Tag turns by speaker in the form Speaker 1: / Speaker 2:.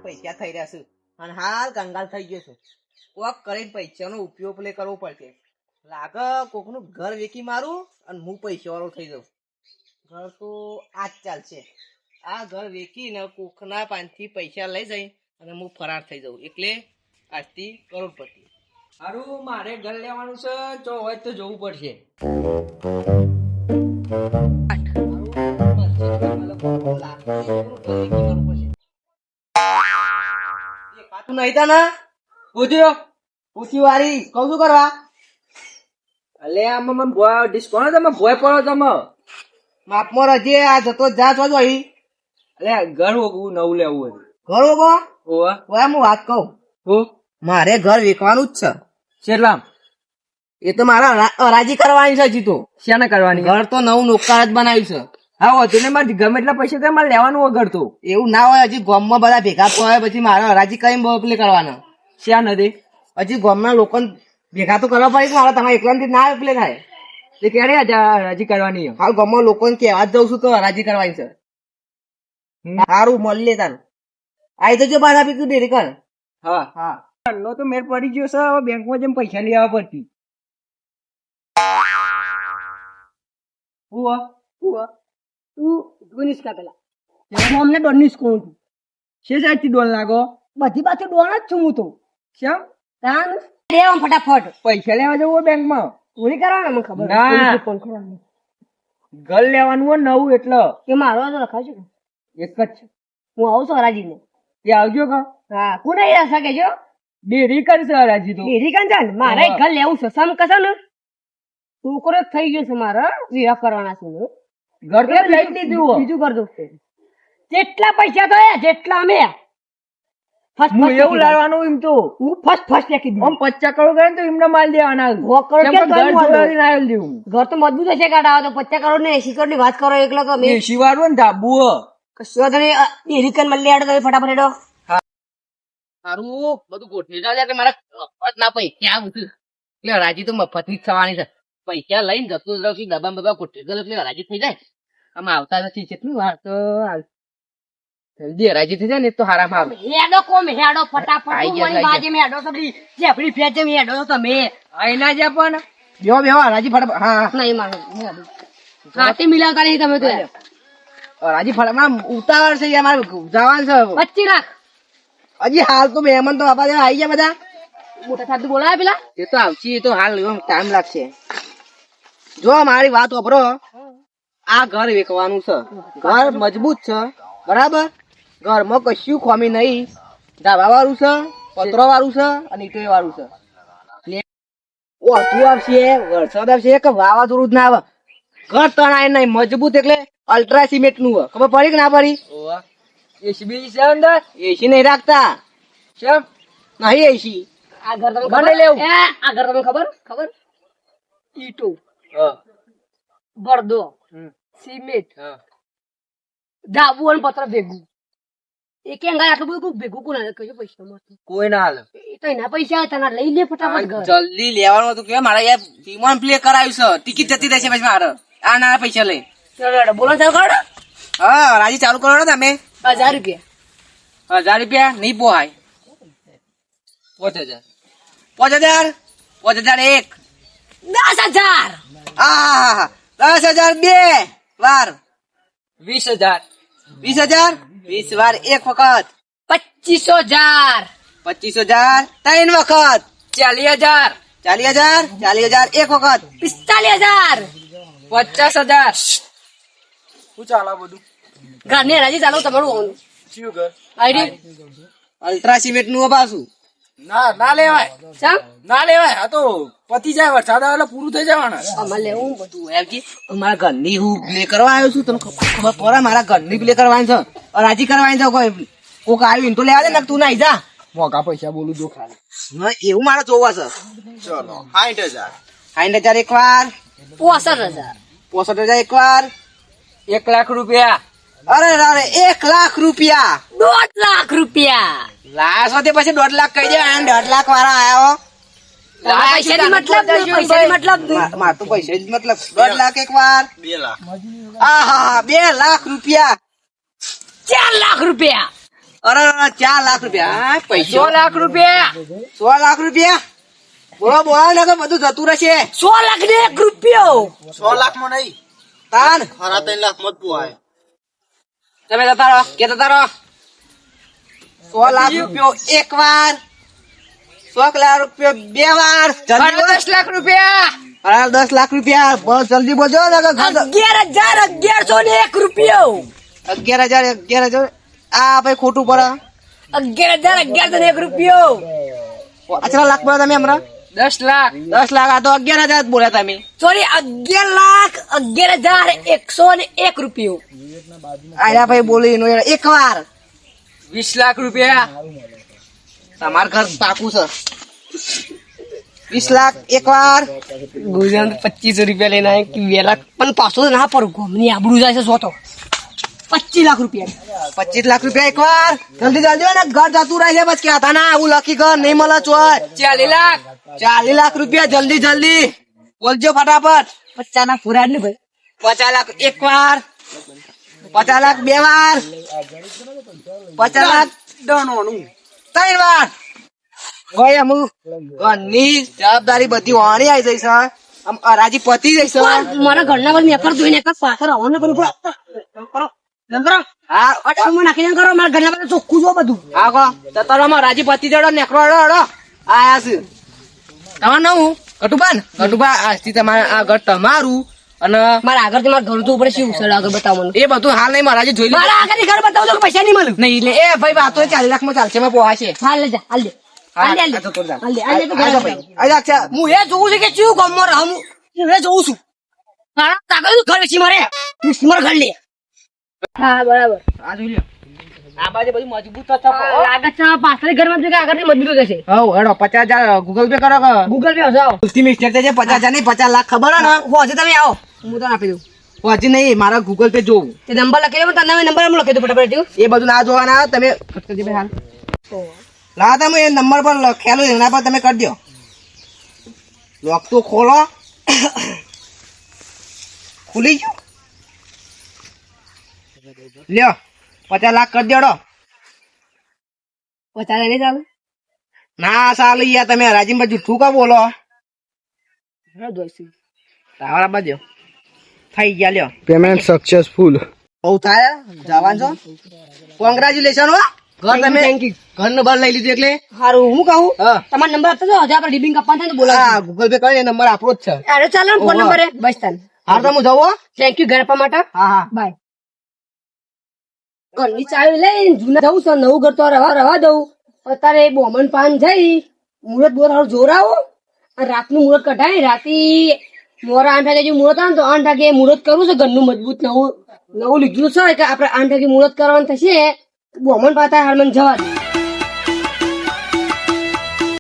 Speaker 1: પૈસા થઈ રહ્યા છે અને હાલ કંગાલ થઈ ગયો છું. કોક કરીને પૈસાનો ઉપયોગ પ્લે કરવો પડશે. લાગે કોકનું ઘર વેચી મારું અને હું પૈસા વાળો થઈ જાઉં. ઘર તો આજ ચાલશે. આ ઘર વેચીને કોકના પાસેથી પૈસા લઈ જઈ અને હું ફરાર થઈ જાઉં. એટલે આજથી કરોડપતિ.
Speaker 2: હારું મારે ઘર લેવાનું છે, જો હોય તો જોવું પડશે.
Speaker 1: નહીં તા ના
Speaker 2: પૂછ્યો
Speaker 1: પૂછી વારી કહું શું કરવા
Speaker 2: અલે આમાં મને ભોય ડિસ્કાઉન્ટ તમે ભોય પડો તમે.
Speaker 1: માપમાં રજે આ જતો જા છો અહીં
Speaker 2: અલે ઘર ઓગવું નવું લેવું હતું.
Speaker 1: ઘર ઓગો
Speaker 2: ઓવા
Speaker 1: હું વાત કહું
Speaker 2: હું
Speaker 1: મારે ઘર વેચવાનું જ છે.
Speaker 2: કેટલામ?
Speaker 1: એ તો મારા હરાજી કરવાની છે. હજી તો
Speaker 2: શાને કરવાની?
Speaker 1: ઘર તો નવું નોકાર જ બનાવ્યું છે.
Speaker 2: હા વધુ ને મારે ગમે એટલા પૈસા તો મારે લેવાનું હોય ઘર તો.
Speaker 1: એવું ના હોય. હજી ગામમાં બધા ભેગા થયા પછી મારે હરાજી કરીને બપલે કરવાના.
Speaker 2: શા નથી?
Speaker 1: હજી ગામના લોકોને ભેગા તો કરવા પડે કે મારે તમારે એકલાથી ના પ્લે થાય.
Speaker 2: તે ક્યારે હજી કરવાની?
Speaker 1: હાલ ગામમાં લોકોને કહેવા જ જઉં છું તો હરાજી કરવાની છે. સારું મળી લે તારું આવી તો જો પાછા પીતું ડેરી કર.
Speaker 2: હા
Speaker 1: હા
Speaker 2: નો તો મેળ પડી ગયો છે. હવે બેંકમાં જેમ પૈસા લેવા પડતી.
Speaker 3: અમને ડોનીસ કહું છું.
Speaker 2: છે સાચી ડોલ લાગો?
Speaker 3: બધી પાછું ડોન જ છું હું તો.
Speaker 2: શ્યામ
Speaker 3: તાન લેવા ફટાફટ
Speaker 2: પૈસા લેવા જવું હોય બેંકમાં?
Speaker 3: પૂરી કરવાના મને ખબર
Speaker 2: ના.
Speaker 3: પૂરી ફોન કરવાનો.
Speaker 2: ઘર લેવાનું હોય નવું એટલે
Speaker 3: કે મારો તો રખાવજો ને.
Speaker 2: એક જ છે.
Speaker 3: હું આવું છું હરાજીને.
Speaker 2: એ આવજો કા
Speaker 3: હા કોને રહ્યા શકે જો
Speaker 2: ડેરી કરશે હરાજી તો.
Speaker 3: ડેરી કાન ચાલ મારે એક ઘર લેવું છે. સમ કશે ને છોકરો જ થઈ ગયો છે મારા વિવાહ કરવાના છે ને.
Speaker 2: ઘર તો લઈ જ દીધું હો.
Speaker 3: બીજું કરી દઉં છે. જેટલા પૈસા થયા જેટલા અમે
Speaker 2: હું એવું લાવવાનું એમ તો
Speaker 3: હું ફર્સ્ટ લેખી દીધું.
Speaker 2: આમ 50 કરોડ ગયા ને તો એમને માલ દેવાના.
Speaker 3: 100 કરોડ
Speaker 2: કેમ કે
Speaker 3: કેમ
Speaker 2: ઘર
Speaker 3: કરવું
Speaker 2: જોડાવીને આવેલ દેવું.
Speaker 3: ઘર તો મજબૂત હશે કાઢા તો 50 કરોડ ને 80 કરોડ ની વાત કરો એકલો તો અમે
Speaker 2: એસી વાળું ને ધાબુ હો.
Speaker 3: કશું વાંધો નહીં. ડેરી કાન મળી આડો તમે ફટાફટ હેડો.
Speaker 1: સારું બધું ગોઠવી દે કે મારા મફત ના પૈસા બધું એટલે હરાજી તો મફત ની જ થવાની છે. પૈસા લઈને જતું રહું છું ડબ્બા બબ્બા ગોઠવી દઉં એટલે હરાજી થઈ જાય. આમાં આવતા નથી. કેટલી વાર તો જલ્દી હરાજી થઈ જાય ને તો હારા મારું.
Speaker 3: હેડો કોમ હેડો ફટાફટ
Speaker 1: આઈ ગયા,
Speaker 3: મારી
Speaker 1: આઈ
Speaker 3: બાજે મે હેડો સબડી જેપડી ફેજે મે હેડો છો તમે
Speaker 2: આઈ ના જા પણ
Speaker 1: બેહો બેહો હરાજી ફટાફટ. હા
Speaker 3: નહીં મારો હેડો હાથે મિલાવતા નહીં તમે તો
Speaker 1: હરાજી ફટાફટ ઉતાવળ છે યાર મારે જવાનું છે.
Speaker 3: 25 લાખ
Speaker 1: હજી હાલ તો મહેમાન તો બાપા આવી ગયા બધા.
Speaker 3: મોટા સાહેબ બોલાવે પેલા
Speaker 1: એ તો આવશે. એ તો હાલ ટાઈમ લાગશે. જો મારી વાત વાપરો. આ ઘર વેચવાનું છે. ઘર મજબૂત છે બરાબર. ઘરમાં કશું ખોમી નહીં. ધાબા વાળું છે, પતરો વાળું છે અને ઈટો વાળું છે. ઓછું આવશે વરસાદ આવશે કે વાવાઝોડું જ ના આવે. ઘર તણાય નહીં મજબૂત એટલે અલ્ટ્રા સિમેન્ટ નું હોય. ખબર પડી કે ના પડી?
Speaker 2: એસી બીજી છે અંદર?
Speaker 1: એસી નહીં રાખતા.
Speaker 2: કેમ
Speaker 1: નહીં એસી.
Speaker 3: આ ઘર તમને
Speaker 2: મને
Speaker 3: ખબર
Speaker 2: લેવું.
Speaker 3: એ આ ઘર તમને ખબર ઈટો
Speaker 2: હા
Speaker 3: બરદો
Speaker 2: હમ.
Speaker 3: સિમેન્ટ
Speaker 2: હા
Speaker 3: ધાબુ અને પત્ર ભેગું એક અંગાર આટલું બધું ભેગું કોને કયો પૈસા મળતો
Speaker 2: કોઈ ના હાલે.
Speaker 3: એ તો એના પૈસા હતા લઈ લે ફટાફટ ઘર
Speaker 1: જલ્દી લેવાનું હતું કે મારા યાર વિમાન પ્લે કરાવ્યું છે. ટિકિટ જતી રહેશે પછી મારે આ નાના પૈસા લઈ.
Speaker 3: ચલો બોલો ચાલુ કરો
Speaker 1: હા રાજી ચાલુ કરો ને તમે.
Speaker 3: 1000 રૂપિયા
Speaker 1: 1000 રૂપિયા નહીં પોહાય.
Speaker 2: 5000
Speaker 1: 5000 5001
Speaker 3: 10,000
Speaker 1: આ 10,000 બે વાર
Speaker 2: 20000
Speaker 1: 20,000 20 વાર એક વખત
Speaker 3: 25,000
Speaker 1: 25,000 ત્રણ વખત
Speaker 2: 40000
Speaker 1: 40,000 40,000 એક વખત
Speaker 3: 45,000
Speaker 2: 50000 શું ચાલે બધું?
Speaker 3: ઘરની રાજી ચાલુ તમારું
Speaker 2: શું ઘર?
Speaker 3: આઈડી
Speaker 1: અલ્ટ્રા સિમેન્ટ નું પાછું.
Speaker 2: ના ના લેવાય
Speaker 3: ચમ
Speaker 2: ના લેવાય. આ તો પતી જાય વરસાદ આવે એટલે પૂરું થઈ જવાના.
Speaker 3: અમાર લેવું
Speaker 1: તું એમ કે મારા ઘરની હું પ્લે કરવા આવ્યો છું. તને ખબર પડે મારા ઘરની પ્લે કરવાની છે. રાજી કરવાની છે. કોઈ કોક આવ્યું તો લેવા દે ને તું ના જા.
Speaker 2: મોંઘા પૈસા બોલું જો ખાલી.
Speaker 1: એવું મારે જોવા છે.
Speaker 2: ચલો 60000
Speaker 1: 60,000 એક વાર
Speaker 3: 65,000
Speaker 1: 65,000 એક વાર
Speaker 2: 1 લાખ રૂપિયા.
Speaker 1: અરે અરે 1 લાખ રૂપિયા
Speaker 3: 1.5 લાખ રૂપિયા
Speaker 1: લાસો તે પછી 1.5 લાખ કહી દે. 1.5 લાખ વાળા આયા
Speaker 3: પૈસાની મતલબ
Speaker 1: માર તો પૈસા જ મતલબ 1.5 લાખ એક વાર 2 લાખ. 2 લાખ રૂપિયા
Speaker 3: 4 લાખ રૂપિયા
Speaker 1: અરે 4 લાખ રૂપિયા હા, પૈસો
Speaker 2: 100 લાખ રૂપિયા
Speaker 1: 100 લાખ રૂપિયા બોલો બોલો ને કે બધું જતું રહેશે
Speaker 3: 100 લાખ ને 1 રૂપિયો
Speaker 4: 100 લાખમાં નહીં,
Speaker 1: તાન
Speaker 4: ખરા 3 લાખમાં જ પોહાય.
Speaker 1: તમે જતા રહો કે જતા રહો 100 લાખ રૂપિયો એક વાર 100 લાખ રૂપિયો બે વાર જલ્દી બોલ.
Speaker 2: 10 લાખ રૂપિયા
Speaker 1: અરે 10 લાખ રૂપિયા બસ જલ્દી બોલજો ને કે
Speaker 3: 11,1101 રૂપિયો
Speaker 1: 11,000 આ ભાઈ ખોટું પડે
Speaker 3: 11,1101 રૂપિયો
Speaker 1: આટલા લાખ બોલ્યા તમે હમણાં
Speaker 2: 10 લાખ
Speaker 1: 10 લાખ આ તો 11,000 જ બોલ્યા તમે
Speaker 3: સોરી 11,11,101 રૂપિયો
Speaker 1: આયા ભાઈ બોલી નો એક વાર
Speaker 2: 20 લાખ રૂપિયા
Speaker 1: તમાર ઘર પાકું છે 20 લાખ એક વાર
Speaker 3: ગુજરાત 2500 રૂપિયા લઈને આવ્યા કે 2 લાખ પણ પાછો તો ના પર ગોમની આબરૂ જાય છે સોતો 25 લાખ રૂપિયા
Speaker 1: 25 લાખ રૂપિયા એક વાર જલ્દી જલ્દી ને ઘર જતું રહે છે બસ કે હતા ના આવું લખી ઘર નહીં મળે ચોય
Speaker 2: 40 લાખ
Speaker 1: 40 લાખ રૂપિયા જલ્દી જલ્દી બોલજો ફટાફટ
Speaker 3: 50 ના પૂરા ને ભાઈ
Speaker 1: 50 લાખ એક વાર 50 લાખ બે વાર 50 લાખ ત્રણ વાર હોય અમુ ઘરની જવાબદારી બધી વાણી આવી જઈ છે આમ અરાજી પતી જઈ છે
Speaker 3: મારા ઘરના પર મેકર જોઈને એક પાછળ આવવાનું પણ કરો
Speaker 1: હા
Speaker 3: અટકમાં નાખી દે કરો મારા ઘરના પર ચોખ્ખું જો બધું
Speaker 1: હા કો તો તારો રાજી પતિ જડો નેકરો હડો આયા છે તમાર નામ હું ગટુબા આજથી તમારે આ ઘર તમારું અને
Speaker 3: મારા આગળ મારા ઘર તો ઉપર શું છે આગળ બતાવો મને
Speaker 1: એ બધું હાલ નહીં મારા જોઈ
Speaker 3: મારા આગળ ઘર બતાવો તો પૈસા નહીં મળે
Speaker 1: નહીં એટલે એ ભાઈ વાતો 40 લાખ માં ચાલશે માં પોહાશે
Speaker 3: હાલ લે જા હાલ દે હાલ દે
Speaker 1: આ તો તોડ જા.
Speaker 3: હાલ દે હાલ દે તો ઘર
Speaker 1: ભાઈ આજા અચ્છા
Speaker 3: હું એ જોઉં છું કે ચિયું ગામમાં રહું હું એ જોઉં છું મારા કાકા ઘર વેચી મારે મારે ઘર લે હા બરાબર
Speaker 1: આ જોઈ લ્યો આ બાજુ બધું મજબૂત થશે
Speaker 3: લાગે છે પાછળ ઘરમાં જો કે આગળ મજબૂત થશે
Speaker 1: હવ હેડો 50,000 ગૂગલ પે કરો કે
Speaker 3: ગૂગલ પે જાઓ
Speaker 1: ઉલટી મિસ્ટેક થઈ જાય 50,000 નહીં 50 લાખ ખબર હે ને
Speaker 3: હોજે તમે આવો હું તો આપી દઉં
Speaker 1: હજી નહીં મારા ગૂગલ પે જોવું
Speaker 3: તે નંબર લખી દે તને નંબર એમ લખી દઉં ફટાફટ
Speaker 1: એ બધું ના જોવાના તમે ફટકડી ભાઈ હાલ લા તમે એ નંબર પર લખેલું એના પર તમે કરી દો લોક તો ખોલો ખુલી ગયું લ્યો 50 લાખ કરી દેડો
Speaker 3: પચાસ નહીં ચાલે
Speaker 1: ના ચાલે યાર તમે રાજીમાં જૂઠું કા બોલો તાવડા બાજુ થઈ ગયા લ્યો
Speaker 4: પેમેન્ટ સક્સેસફુલ.
Speaker 1: બહુ થાય જવાન છો કોંગ્રેચ્યુલેશન હો ઘર તમે ઘરનું બાર લઈ લીધું એટલે
Speaker 3: સારું હું કહું
Speaker 1: હા
Speaker 3: તમારો નંબર આપતો જો હજાર આપણે ડિબિંગ આપવાનું થાય ને બોલાવો
Speaker 1: હા ગૂગલ પે કરીને નંબર આપણો જ છે
Speaker 3: અરે ચાલો ને ફોન નંબર બસ તાન
Speaker 1: હાર તો હું જાઉં હો.
Speaker 3: થેન્ક યુ ઘર આપવા માટે
Speaker 1: હા હા
Speaker 3: બાય ઘરની ચાવી લઈને જૂના જવું છે નવું ઘર તો રવા દઉં અત્યારે બોમન પાન જઈ મુહૂર્ત બોર હારું જોરાવો અને રાતનું મુહૂર્ત કઢાય રાતી મોરા 8 વાગે જેવું મુહૂર્ત આવે ને તો 8 વાગે મુહૂર્ત કરવું છે ઘરનું મજબૂત નવું લીધું છે કે આપણે 8 વાગે મુહૂર્ત કરવાનું થશે બોમન પાતા હાલ મને જવા દે